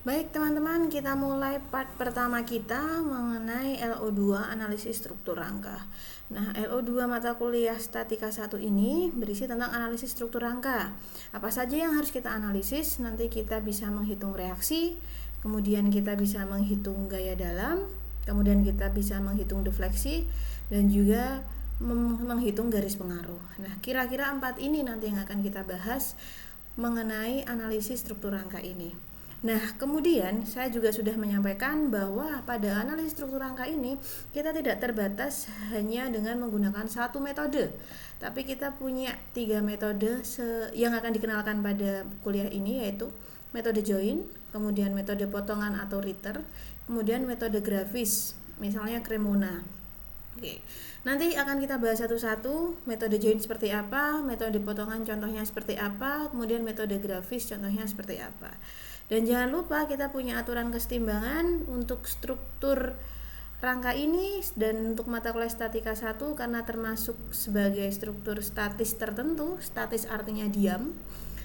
Baik teman-teman, kita mulai part pertama kita mengenai LO2 analisis struktur rangka. Nah, LO2 mata kuliah statika 1 ini berisi tentang analisis struktur rangka. Apa saja yang harus kita analisis? Nanti kita bisa menghitung reaksi, kemudian kita bisa menghitung gaya dalam, kemudian kita bisa menghitung defleksi, dan juga menghitung garis pengaruh. Nah, kira-kira 4 ini nanti yang akan kita bahas mengenai analisis struktur rangka ini. Nah, kemudian saya juga sudah menyampaikan bahwa pada analisis struktur rangka ini kita tidak terbatas hanya dengan menggunakan satu metode, tapi kita punya 3 metode yang akan dikenalkan pada kuliah ini, yaitu metode join, kemudian metode potongan atau Ritter, kemudian metode grafis, misalnya Cremona. Oke, nanti akan kita bahas satu-satu, metode join seperti apa, metode potongan contohnya seperti apa, kemudian metode grafis contohnya seperti apa. Dan jangan lupa kita punya aturan kesetimbangan untuk struktur rangka ini dan untuk mata kuliah statika 1 karena termasuk sebagai struktur statis tertentu. Statis artinya diam,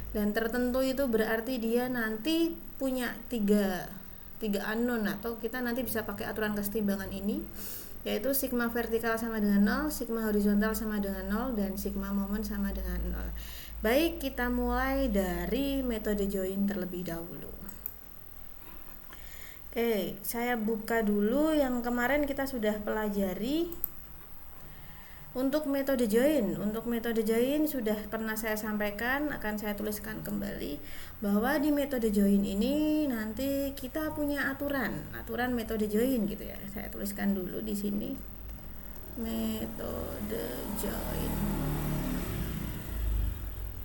dan tertentu itu berarti dia nanti punya tiga unknown, atau kita nanti bisa pakai aturan kesetimbangan ini, yaitu sigma vertikal sama dengan 0, sigma horizontal sama dengan 0, dan sigma momen sama dengan 0. Baik, kita mulai dari metode join terlebih dahulu. Oke, saya buka dulu yang kemarin kita sudah pelajari. Untuk metode join sudah pernah saya sampaikan, akan saya tuliskan kembali bahwa di metode join ini nanti kita punya aturan metode join gitu ya. Saya tuliskan dulu di sini. Metode join.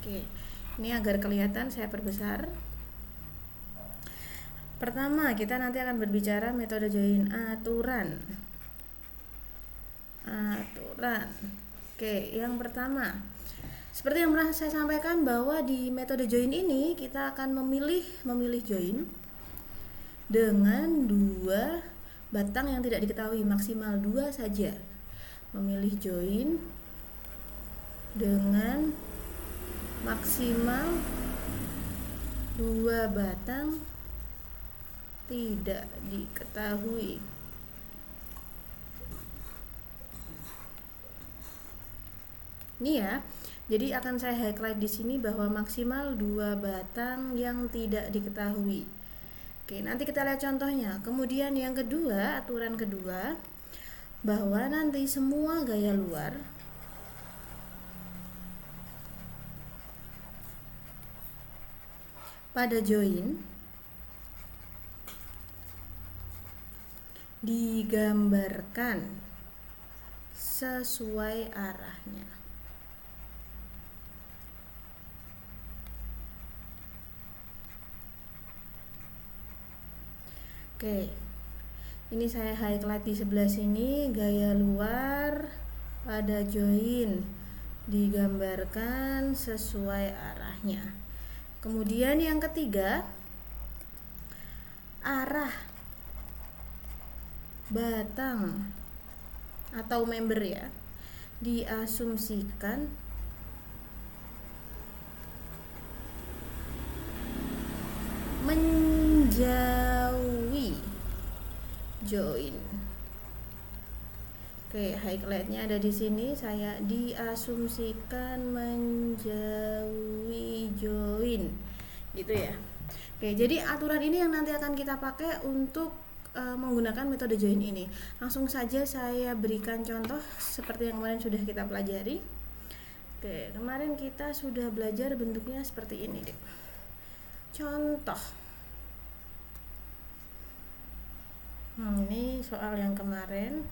Oke, ini agar kelihatan saya perbesar. Pertama, kita nanti akan berbicara metode join aturan. Oke, yang pertama, seperti yang pernah saya sampaikan bahwa di metode join ini kita akan memilih join dengan 2 batang yang tidak diketahui, maksimal 2 saja. Memilih join dengan maksimal 2 batang tidak diketahui. Ini ya. Jadi akan saya highlight di sini bahwa maksimal 2 batang yang tidak diketahui. Oke, nanti kita lihat contohnya. Kemudian yang kedua, aturan kedua, bahwa nanti semua gaya luar pada join digambarkan sesuai arahnya. Oke, ini saya highlight di sebelah sini, gaya luar pada join digambarkan sesuai arahnya. Kemudian yang ketiga, arah batang atau member ya diasumsikan menjauhi join. Oke, highlightnya ada di sini, saya diasumsikan menjauhi join gitu ya. Oke, jadi aturan ini yang nanti akan kita pakai untuk menggunakan metode join ini. Langsung saja saya berikan contoh seperti yang kemarin sudah kita pelajari. Oke, kemarin kita sudah belajar bentuknya seperti ini deh. Contoh. Ini soal yang kemarin.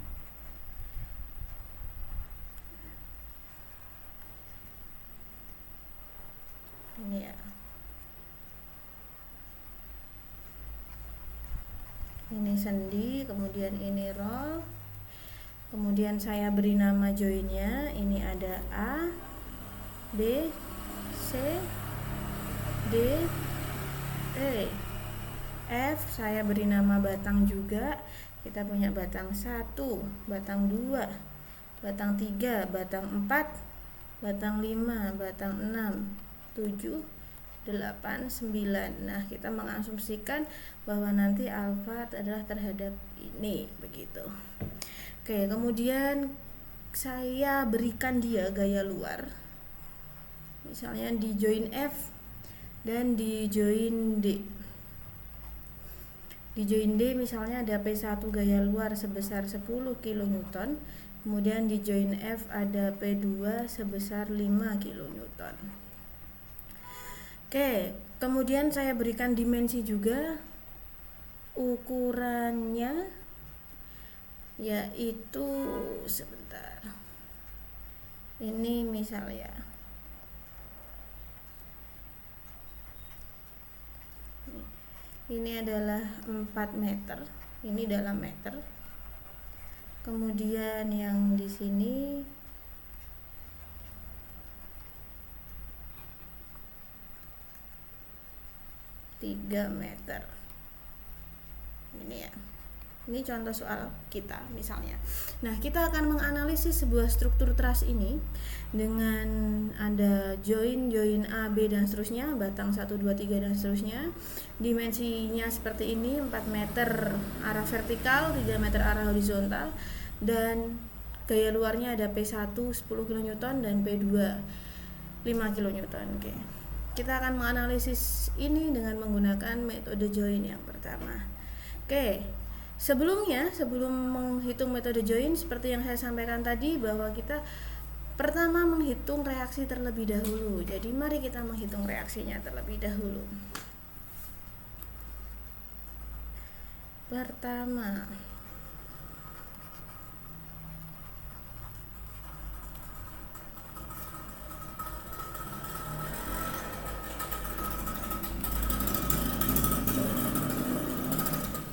Ini ya. Ini sendi, kemudian ini roll, kemudian saya beri nama joinnya. Ini ada A, B, C, D, E, F. Saya beri nama batang juga. Kita punya batang 1, batang 2, batang 3, batang 4, batang 5, batang 6, 7, 89. Nah, kita mengasumsikan bahwa nanti alfa adalah terhadap ini, begitu. Oke, kemudian saya berikan dia gaya luar. Misalnya di join F dan di join D. Di join D misalnya ada P1 gaya luar sebesar 10 kN. Kemudian di join F ada P2 sebesar 5 kN. Oke, kemudian saya berikan dimensi juga, ukurannya yaitu sebentar, ini misalnya ini adalah 4 meter, ini dalam meter. Kemudian yang di sini tiga meter. Ini ya. Ini contoh soal kita misalnya. Nah, kita akan menganalisis sebuah struktur truss ini dengan ada join A, B dan seterusnya, batang 1, 2, 3 dan seterusnya. Dimensinya seperti ini, 4 meter arah vertikal, 3 meter arah horizontal, dan gaya luarnya ada P1 10 kN dan P2 5 kN. Oke. Kita akan menganalisis ini dengan menggunakan metode join yang pertama. Oke, sebelum menghitung metode join, seperti yang saya sampaikan tadi, bahwa kita pertama menghitung reaksi terlebih dahulu. Jadi mari kita menghitung reaksinya terlebih dahulu. Pertama,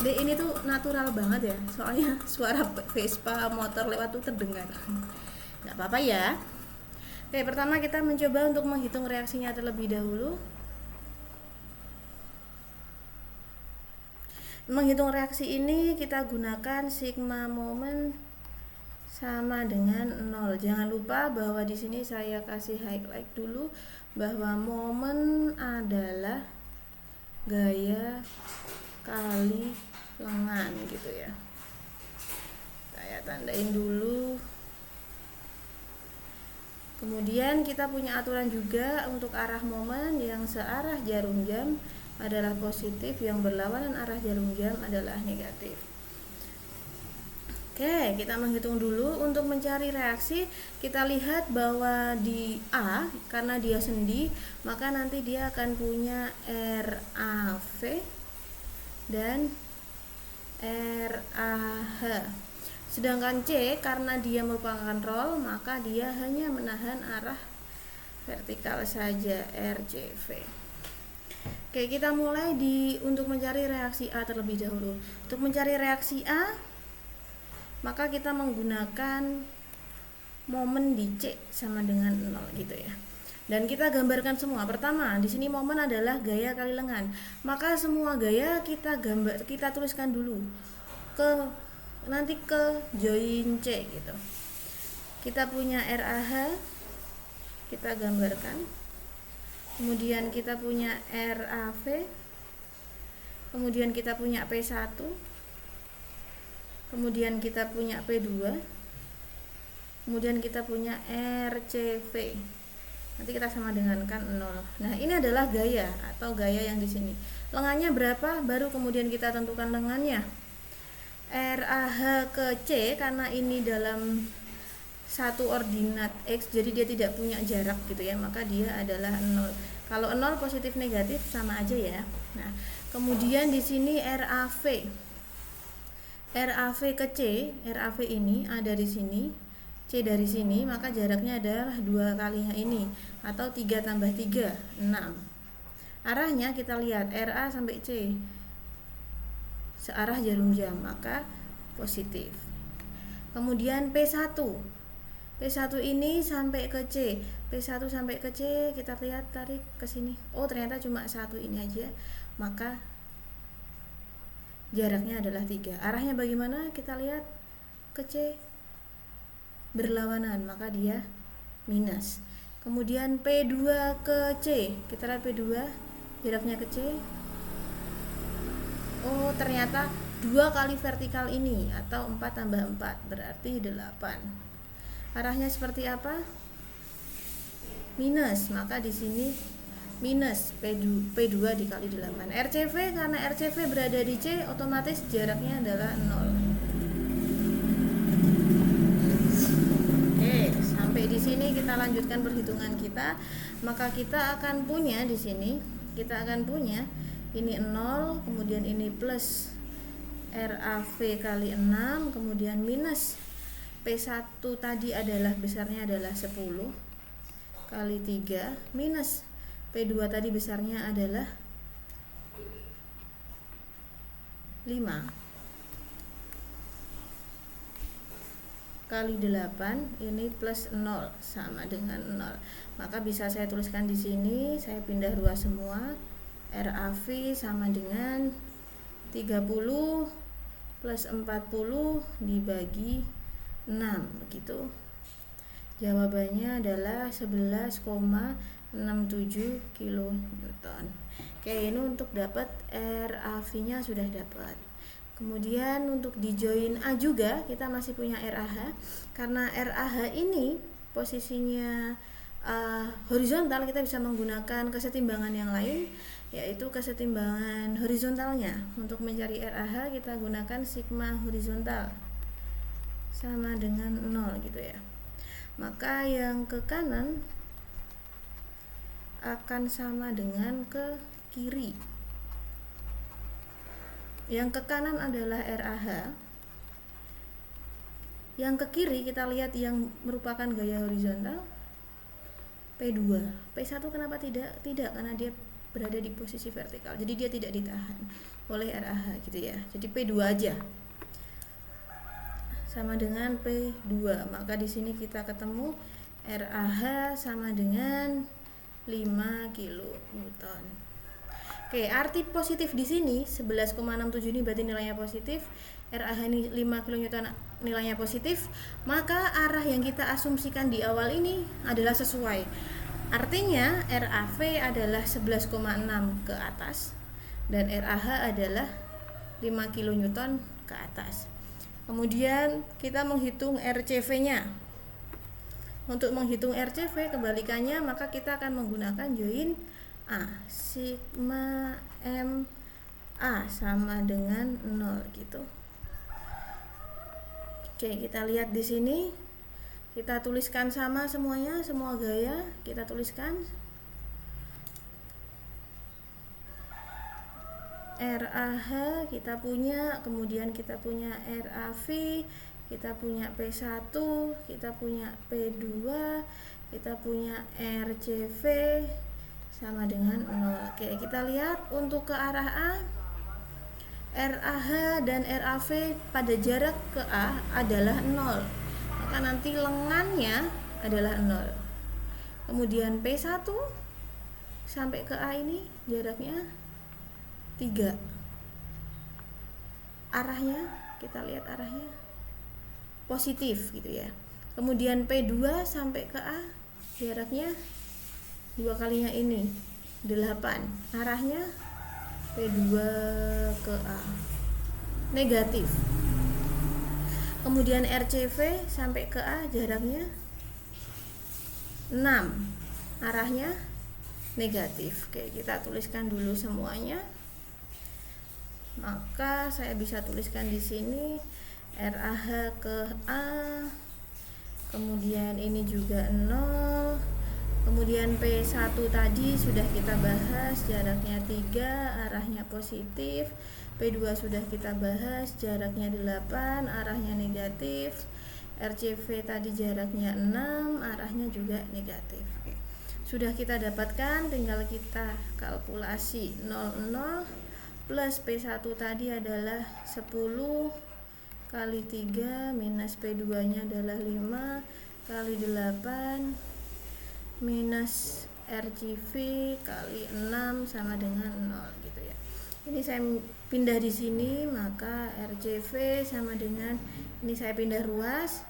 D ini tuh natural banget ya, soalnya suara Vespa motor lewat tuh terdengar. Nggak apa-apa ya. Oke, pertama kita mencoba untuk menghitung reaksinya terlebih dahulu. Menghitung reaksi ini kita gunakan sigma momen sama dengan 0. Jangan lupa bahwa di sini saya kasih highlight dulu bahwa momen adalah gaya kali lengan gitu ya. Saya tandain dulu. Kemudian kita punya aturan juga untuk arah momen yang searah jarum jam adalah positif, yang berlawanan arah jarum jam adalah negatif. Oke, kita menghitung dulu. Untuk mencari reaksi, kita lihat bahwa di A, karena dia sendi, maka nanti dia akan punya RAV dan RAH. Sedangkan C, karena dia merupakan roll, maka dia hanya menahan arah vertikal saja, RCV. Oke, kita mulai untuk mencari reaksi A terlebih dahulu. Untuk mencari reaksi A, maka kita menggunakan momen di C sama dengan 0 gitu ya. Dan kita gambarkan semua. Pertama, di sini momen adalah gaya kali lengan. Maka semua gaya kita tuliskan dulu nanti ke join C gitu. Kita punya RAH, kita gambarkan. Kemudian kita punya RAV. Kemudian kita punya P1. Kemudian kita punya P2. Kemudian kita punya RCV. Nanti kita sama dengankan 0. Nah, ini adalah gaya atau gaya yang di sini. Lengannya berapa? Baru kemudian kita tentukan lengannya. RAH ke C, karena ini dalam satu ordinat X, jadi dia tidak punya jarak gitu ya, maka dia adalah 0. Kalau 0 positif negatif sama aja ya. Nah, kemudian di sini RAV ke C, RAV ini ada di sini, C dari sini, maka jaraknya adalah 2 kalinya ini, atau 3 tambah 3, 6. Arahnya kita lihat, RA sampai C searah jarum jam, maka positif. Kemudian P1 ini sampai ke C, P1 sampai ke C, kita lihat, tarik ke sini, oh ternyata cuma satu ini aja, maka jaraknya adalah 3. Arahnya bagaimana? Kita lihat ke C berlawanan, maka dia minus. Kemudian P2 ke C, kita lihat P2 jaraknya ke C. Oh, ternyata 2 kali vertikal ini atau 4 tambah 4 berarti 8. Arahnya seperti apa? Minus, maka di sini minus P2 dikali 8. RCV, karena RCV berada di C, otomatis jaraknya adalah 0. Oke, sampai di sini kita lanjutkan perhitungan kita. Maka kita akan punya di sini, ini 0, kemudian ini plus RAV kali 6, kemudian minus P1 tadi adalah besarnya adalah 10 kali 3, minus P2 tadi besarnya adalah 5 kali 8, ini plus 0 sama dengan 0. Maka bisa saya tuliskan di sini, saya pindah ruas semua. RAV sama dengan 30 plus 40 dibagi 6, begitu. Jawabannya adalah 11,67 kN. Oke, ini untuk dapat RAV-nya sudah dapat. Kemudian untuk di join A juga kita masih punya RAH. Karena RAH ini posisinya horizontal, kita bisa menggunakan kesetimbangan yang lain, yaitu kesetimbangan horizontalnya. Untuk mencari RAH kita gunakan sigma horizontal sama dengan 0 gitu ya. Maka yang ke kanan akan sama dengan ke kiri. Yang ke kanan adalah RAH. Yang ke kiri kita lihat yang merupakan gaya horizontal P2. P1 kenapa tidak? Tidak, karena dia berada di posisi vertikal. Jadi dia tidak ditahan oleh RAH gitu ya. Jadi P2 aja. Sama dengan P2. Maka di sini kita ketemu RAH sama dengan 5 kN. Oke, arti positif di sini 11,67 ini berarti nilainya positif. RAH ini 5 kN nilainya positif, maka arah yang kita asumsikan di awal ini adalah sesuai. Artinya RAV adalah 11,6 ke atas dan RAH adalah 5 kN ke atas. Kemudian kita menghitung RCV-nya. Untuk menghitung RCV kebalikannya, maka kita akan menggunakan join A, sigma M A sama dengan 0 gitu. Oke, kita lihat di sini. Kita tuliskan sama semuanya, semua gaya kita tuliskan. RAH kita punya, kemudian kita punya RAV, kita punya P1, kita punya P2, kita punya RCV sama dengan 0. Oke, kita lihat untuk ke arah A, RAH dan RAV pada jarak ke A adalah 0. Maka nanti lengannya adalah 0. Kemudian P1 sampai ke A ini jaraknya 3. Arahnya, kita lihat arahnya positif gitu ya. Kemudian P2 sampai ke A jaraknya 2 kalinya ini 8. Arahnya P2 ke A negatif. Kemudian RCV sampai ke A jaraknya 6. Arahnya negatif. Oke, kita tuliskan dulu semuanya. Maka saya bisa tuliskan di sini RAH ke A, kemudian ini juga 0. Kemudian P1 tadi sudah kita bahas, jaraknya 3, arahnya positif. P2 sudah kita bahas, jaraknya 8, arahnya negatif. RCV tadi jaraknya 6, arahnya juga negatif. Oke. Sudah kita dapatkan, tinggal kita kalkulasi 00 plus P1 tadi adalah 10 kali 3 minus P2 nya adalah 5 kali 8 minus RCV kali 6 sama dengan 0 gitu ya. Ini saya pindah di sini, maka RCV sama dengan, ini saya pindah ruas,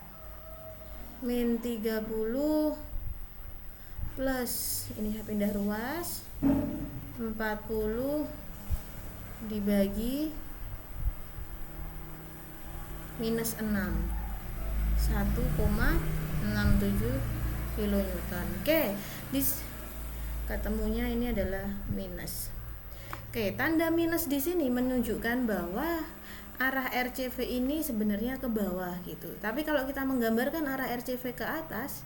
min 30 plus ini saya pindah ruas, 40 dibagi minus 6, 1,67 kilonewton. Oke, ketemunya ini adalah minus. Oke, tanda minus di sini menunjukkan bahwa arah RCV ini sebenarnya ke bawah gitu. Tapi kalau kita menggambarkan arah RCV ke atas,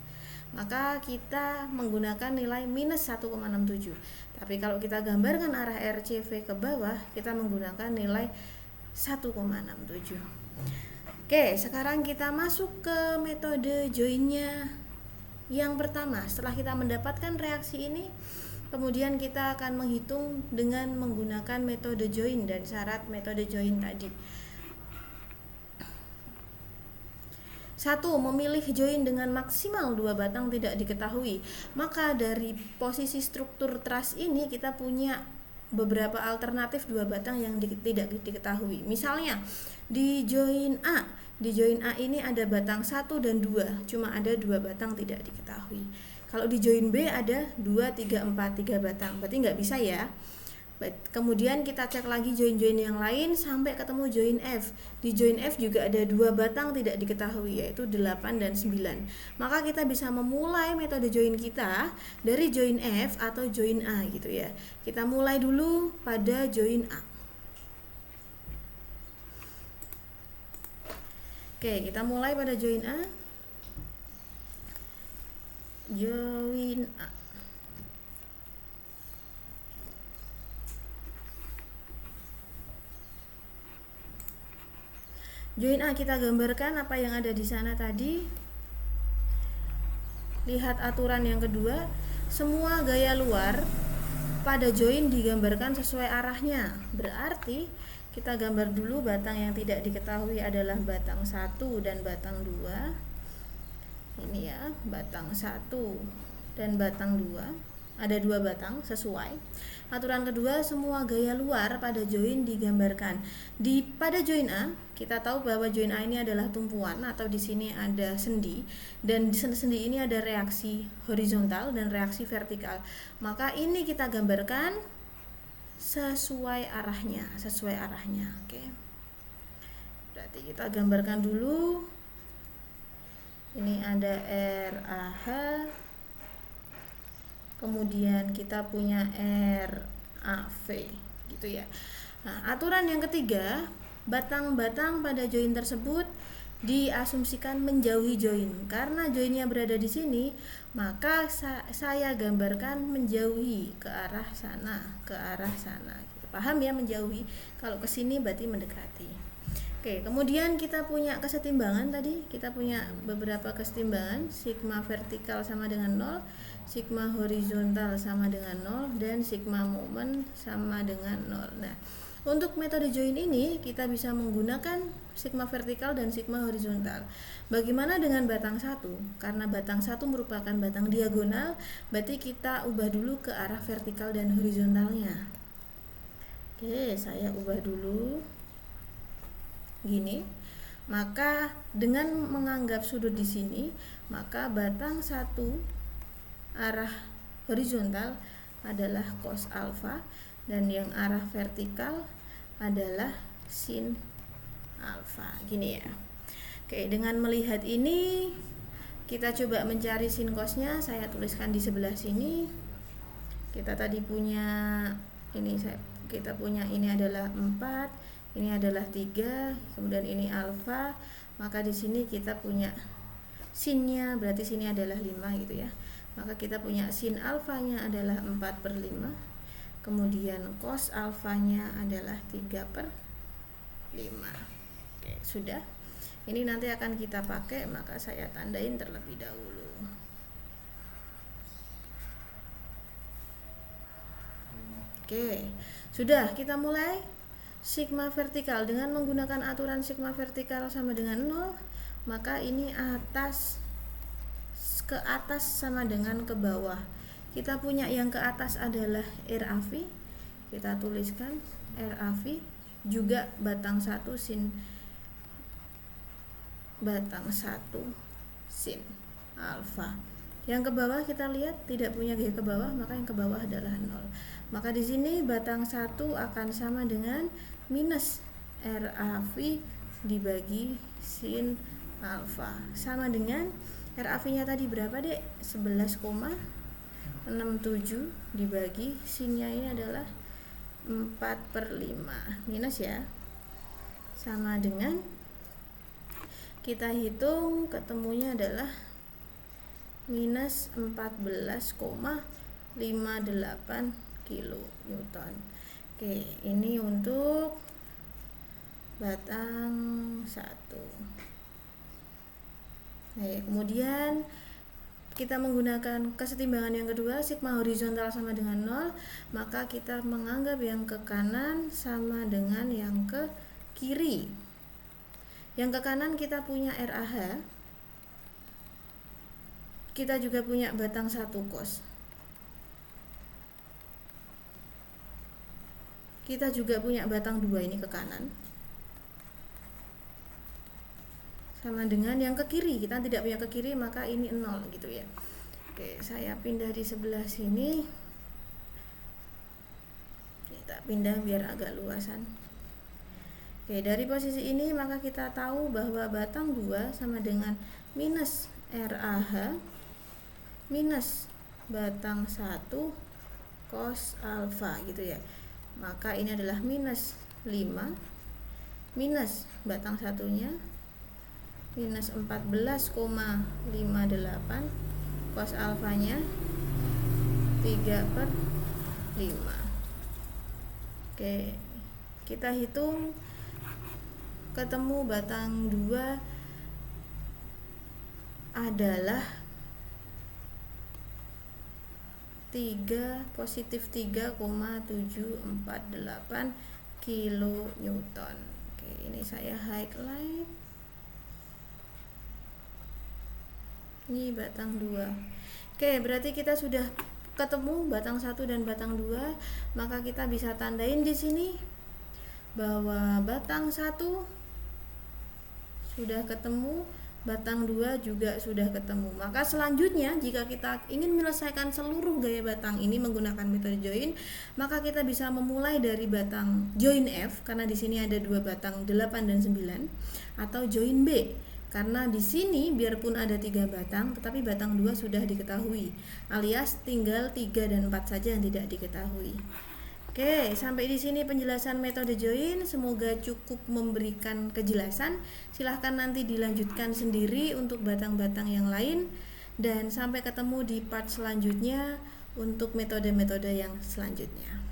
maka kita menggunakan nilai minus 1,67. Tapi kalau kita gambarkan arah RCV ke bawah, kita menggunakan nilai 1,67. Oke, sekarang kita masuk ke metode joinnya yang pertama. Setelah kita mendapatkan reaksi ini, kemudian kita akan menghitung dengan menggunakan metode join dan syarat metode join tadi. 1. Memilih join dengan maksimal 2 batang tidak diketahui. Maka dari posisi struktur truss ini kita punya beberapa alternatif 2 batang yang tidak diketahui. Misalnya di join A ini ada batang 1 dan 2, cuma ada 2 batang tidak diketahui. Kalau di join B ada 2, 3, 4, 3 batang, berarti nggak bisa ya. Kemudian kita cek lagi join-join yang lain sampai ketemu join F. Di join F juga ada 2 batang tidak diketahui, yaitu 8 dan 9. Maka kita bisa memulai metode join kita dari join F atau join A gitu ya. Kita mulai dulu pada join A. Oke, kita mulai pada join A. Join A. Join A kita gambarkan apa yang ada di sana tadi. Lihat aturan yang kedua, semua gaya luar pada join digambarkan sesuai arahnya. Berarti kita gambar dulu batang yang tidak diketahui adalah batang 1 dan batang 2. Ini ya, batang 1 dan batang 2. Ada 2 batang sesuai. Aturan kedua, semua gaya luar pada join digambarkan. Pada join A, kita tahu bahwa join A ini adalah tumpuan atau di sini ada sendi, dan di sendi ini ada reaksi horizontal dan reaksi vertikal. Maka ini kita gambarkan sesuai arahnya, Oke. Berarti kita gambarkan dulu. Ini ada RAH. Kemudian kita punya RAV gitu ya. Nah, aturan yang ketiga, batang-batang pada join tersebut diasumsikan menjauhi join. Karena joinnya berada di sini, maka saya gambarkan menjauhi ke arah sana, gitu. Paham ya, menjauhi. Kalau ke sini berarti mendekati. Oke, kemudian kita punya kesetimbangan tadi. Kita punya beberapa kesetimbangan, sigma vertikal sama dengan 0, sigma horizontal sama dengan 0, dan sigma momen sama dengan 0. Nah, untuk metode join ini kita bisa menggunakan sigma vertikal dan sigma horizontal. Bagaimana dengan batang 1? Karena batang 1 merupakan batang diagonal, berarti kita ubah dulu ke arah vertikal dan horizontalnya. Oke, saya ubah dulu gini. Maka dengan menganggap sudut di sini, maka batang 1 arah horizontal adalah cos alfa dan yang arah vertikal adalah sin alfa. Gini ya. Oke, dengan melihat ini kita coba mencari sin cosnya. Saya tuliskan di sebelah sini. Kita tadi punya ini, kita punya ini adalah 4, ini adalah 3, kemudian ini alfa. Maka di sini kita punya sinnya, berarti sini adalah 5 gitu ya. Maka kita punya sin alfanya adalah 4/5, kemudian cos alfanya adalah 3/5. Oke, sudah. Ini nanti akan kita pakai, maka saya tandain terlebih dahulu. Oke, sudah, kita mulai. Sigma vertikal dengan menggunakan aturan sigma vertikal sama dengan 0, maka ini ke atas sama dengan ke bawah. Kita punya yang ke atas adalah RAV. Kita tuliskan RAV juga batang 1 sin alfa. Yang ke bawah kita lihat tidak punya gaya ke bawah, maka yang ke bawah adalah 0. Maka di sini batang 1 akan sama dengan minus RAV dibagi sin alfa. Sama dengan RAV-nya tadi berapa, Dek? 11,67 dibagi sinnya ini adalah 4/5 minus ya. Sama dengan kita hitung ketemunya adalah minus 14,58 kilonewton. Oke, ini untuk batang 1. Kemudian kita menggunakan kesetimbangan yang kedua, sigma horizontal sama dengan 0, maka kita menganggap yang ke kanan sama dengan yang ke kiri. Yang ke kanan kita punya RAH, kita juga punya batang 1 cos. Kita juga punya batang 2 ini ke kanan. Sama dengan yang ke kiri, kita tidak punya ke kiri maka ini 0 gitu ya. Oke, saya pindah di sebelah sini. Kita pindah biar agak luasan. Oke, dari posisi ini maka kita tahu bahwa batang 2 sama dengan minus RAH minus batang 1 cos alfa gitu ya. Maka ini adalah minus 5 minus batang satunya minus 14,58 cos alfanya 3/5. Oke, kita hitung ketemu batang 2 adalah positif 3,748 kilonewton. Oke, ini saya highlight. Ini batang 2. Oke, berarti kita sudah ketemu batang 1 dan batang 2, maka kita bisa tandain di sini bahwa batang 1 sudah ketemu, batang 2 juga sudah ketemu. Maka selanjutnya jika kita ingin menyelesaikan seluruh gaya batang ini menggunakan metode join, maka kita bisa memulai dari batang join F karena di sini ada 2 batang 8 dan 9, atau join B karena di sini biarpun ada 3 batang tetapi batang 2 sudah diketahui, alias tinggal 3 dan 4 saja yang tidak diketahui. Oke, sampai di sini penjelasan metode join. Semoga cukup memberikan kejelasan. Silahkan nanti dilanjutkan sendiri untuk batang-batang yang lain. Dan sampai ketemu di part selanjutnya untuk metode-metode yang selanjutnya.